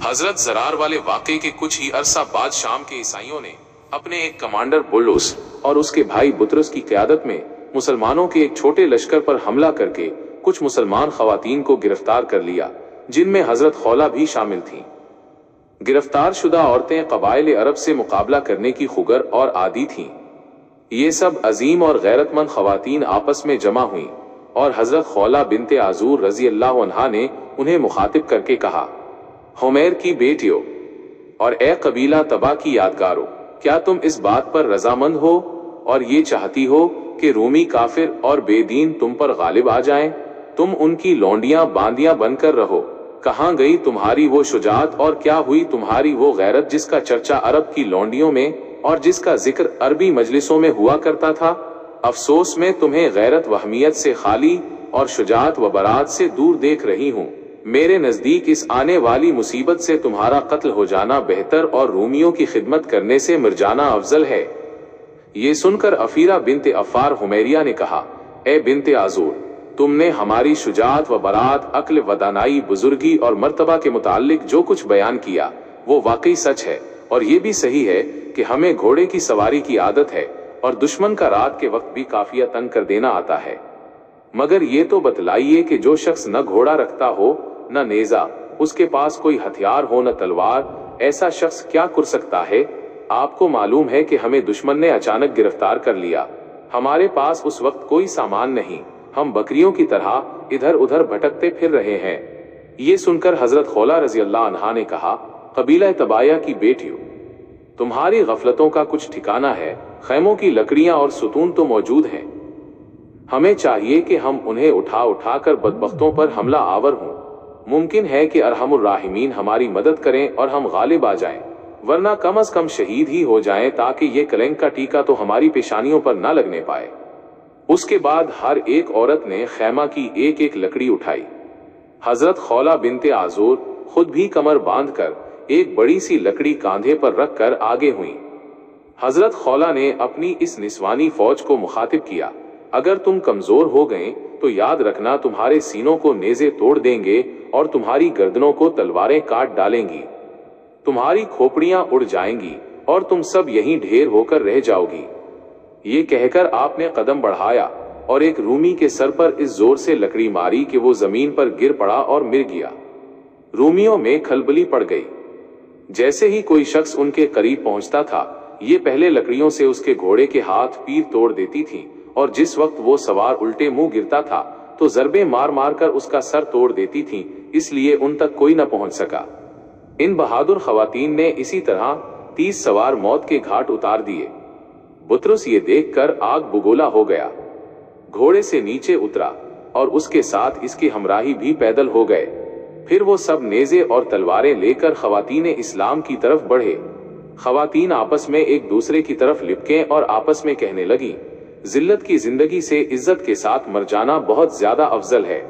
حضرت زرار والے واقعے کے کچھ ہی عرصہ بعد شام کے عیسائیوں نے اپنے ایک کمانڈر بولس اور اس کے بھائی بطرس کی قیادت میں مسلمانوں کے ایک چھوٹے لشکر پر حملہ کر کے کچھ مسلمان خواتین کو گرفتار کر لیا، جن میں حضرت خولہ بھی شامل تھیں۔ گرفتار شدہ عورتیں قبائل عرب سے مقابلہ کرنے کی خگر اور عادی تھیں۔ یہ سب عظیم اور غیرت مند خواتین آپس میں جمع ہوئیں اور حضرت خولہ بنت عازور رضی اللہ عنہا نے انہیں مخاطب کر کے کہا، حمیر کی بیٹیوں اور اے قبیلہ تبا کی یادگاروں، کیا تم اس بات پر رضامند ہو اور یہ چاہتی ہو کہ رومی کافر اور بے دین تم پر غالب آ جائیں؟ تم ان کی لونڈیاں باندیاں بن کر رہو۔ کہاں گئی تمہاری وہ شجاعت اور کیا ہوئی تمہاری وہ غیرت جس کا چرچا عرب کی لونڈیوں میں اور جس کا ذکر عربی مجلسوں میں ہوا کرتا تھا؟ افسوس میں تمہیں غیرت و حمیت سے خالی اور شجاعت و برات سے دور دیکھ رہی ہوں۔ میرے نزدیک اس آنے والی مصیبت سے تمہارا قتل ہو جانا بہتر اور رومیوں کی خدمت کرنے سے مر جانا افضل ہے۔ یہ سن کر افیرہ بنت عفار حمیریہ نے کہا، اے بنت عازور، تم نے ہماری شجاعت و برات، عقل و دانائی، بزرگی اور مرتبہ کے متعلق جو کچھ بیان کیا وہ واقعی سچ ہے، اور یہ بھی صحیح ہے کہ ہمیں گھوڑے کی سواری کی عادت ہے اور دشمن کا رات کے وقت بھی کافیہ تنگ کر دینا آتا ہے۔ مگر یہ تو بتلائیے کہ جو شخص نہ گھوڑا رکھتا ہو نہ نیزہ، اس کے پاس کوئی ہتھیار ہو نہ تلوار، ایسا شخص کیا کر سکتا ہے؟ آپ کو معلوم ہے کہ ہمیں دشمن نے اچانک گرفتار کر لیا، ہمارے پاس اس وقت کوئی سامان نہیں، ہم بکریوں کی طرح ادھر ادھر بھٹکتے پھر رہے ہیں۔ یہ سن کر حضرت خولہ رضی اللہ عنہا نے کہا، قبیلہ تبایہ کی بیٹیوں، تمہاری غفلتوں کا کچھ ٹھکانہ ہے، خیموں کی لکڑیاں اور ستون تو موجود ہیں، ہمیں چاہیے کہ ہم انہیں اٹھا اٹھا کر بدبختوں پر حملہ آور ہوں۔ ممکن ہے کہ ارحم الراحمین ہماری مدد کریں اور ہم غالب آ جائیں، ورنہ کم از کم شہید ہی ہو جائیں تاکہ یہ کلنک کا ٹیکا تو ہماری پیشانیوں پر نہ لگنے پائے۔ اس کے بعد ہر ایک عورت نے خیمہ کی ایک ایک لکڑی اٹھائی۔ حضرت خولہ بنت عازور خود بھی کمر باندھ کر ایک بڑی سی لکڑی کاندھے پر رکھ کر آگے ہوئیں۔ حضرت خولہ نے اپنی اس نسوانی فوج کو مخاطب کیا، اگر تم کمزور ہو گئے تو یاد رکھنا تمہارے سینوں کو نیزے توڑ دیں گے اور تمہاری گردنوں کو تلواریں کاٹ ڈالیں گی، تمہاری کھوپڑیاں اڑ جائیں گی اور تم سب یہیں ڈھیر ہو کر رہ جاؤ گی۔ یہ کہہ کر آپ نے قدم بڑھایا اور ایک رومی کے سر پر اس زور سے لکڑی ماری کہ وہ زمین پر گر پڑا اور مر گیا۔ رومیوں میں کھلبلی پڑ گئی۔ جیسے ہی کوئی شخص ان کے قریب پہنچتا تھا، یہ پہلے لکڑیوں سے اس کے گھوڑے کے ہاتھ پیر توڑ دیتی تھی، اور جس وقت وہ سوار الٹے منہ گرتا تھا تو ضربے مار مار کر اس کا سر توڑ دیتی تھی، اس لیے ان تک کوئی نہ پہنچ سکا۔ ان بہادر خواتین نے اسی طرح 30 سوار موت کے گھاٹ اتار دیے۔ بطرس یہ دیکھ کر آگ بگولا ہو گیا، گھوڑے سے نیچے اترا اور اس کے ساتھ اس کے ہمراہی بھی پیدل ہو گئے۔ پھر وہ سب نیزے اور تلواریں لے کر خواتین اسلام کی طرف بڑھے۔ خواتین آپس میں ایک دوسرے کی طرف لپکیں اور آپس میں کہنے لگی، ذلت کی زندگی سے عزت کے ساتھ مر جانا بہت زیادہ افضل ہے۔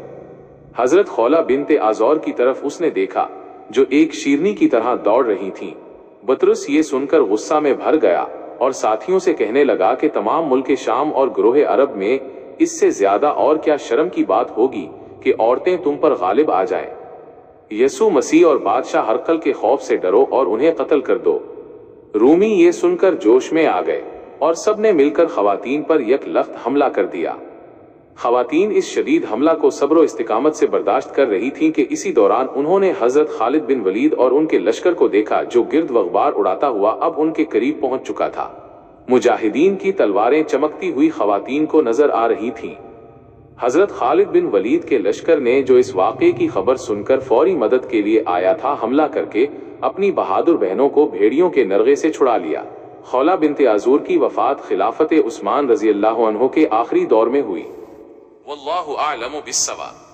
حضرت خولہ بنت عازور کی طرف اس نے دیکھا جو ایک شیرنی کی طرح دوڑ رہی تھیں۔ بطرس یہ سن کر غصہ میں بھر گیا اور ساتھیوں سے کہنے لگا کہ تمام ملک شام اور گروہ عرب میں اس سے زیادہ اور کیا شرم کی بات ہوگی کہ عورتیں تم پر غالب آ جائیں۔ یسوع مسیح اور بادشاہ ہرقل کے خوف سے ڈرو اور انہیں قتل کر دو۔ رومی یہ سن کر جوش میں آ گئے اور سب نے مل کر خواتین پر یک لخت حملہ کر دیا۔ خواتین اس شدید حملہ کو صبر و استقامت سے برداشت کر رہی تھیں کہ اسی دوران انہوں نے حضرت خالد بن ولید اور ان کے لشکر کو دیکھا جو گرد و غبار اڑاتا ہوا اب ان کے قریب پہنچ چکا تھا۔ مجاہدین کی تلواریں چمکتی ہوئی خواتین کو نظر آ رہی تھیں۔ حضرت خالد بن ولید کے لشکر نے جو اس واقعے کی خبر سن کر فوری مدد کے لیے آیا تھا، حملہ کر کے اپنی بہادر بہنوں کو بھیڑیوں کے نرغے سے چھڑا لیا۔ خولہ بنت عازور کی وفات خلافت عثمان رضی اللہ عنہ کے آخری دور میں ہوئی۔ واللہ اعلم بالصواب۔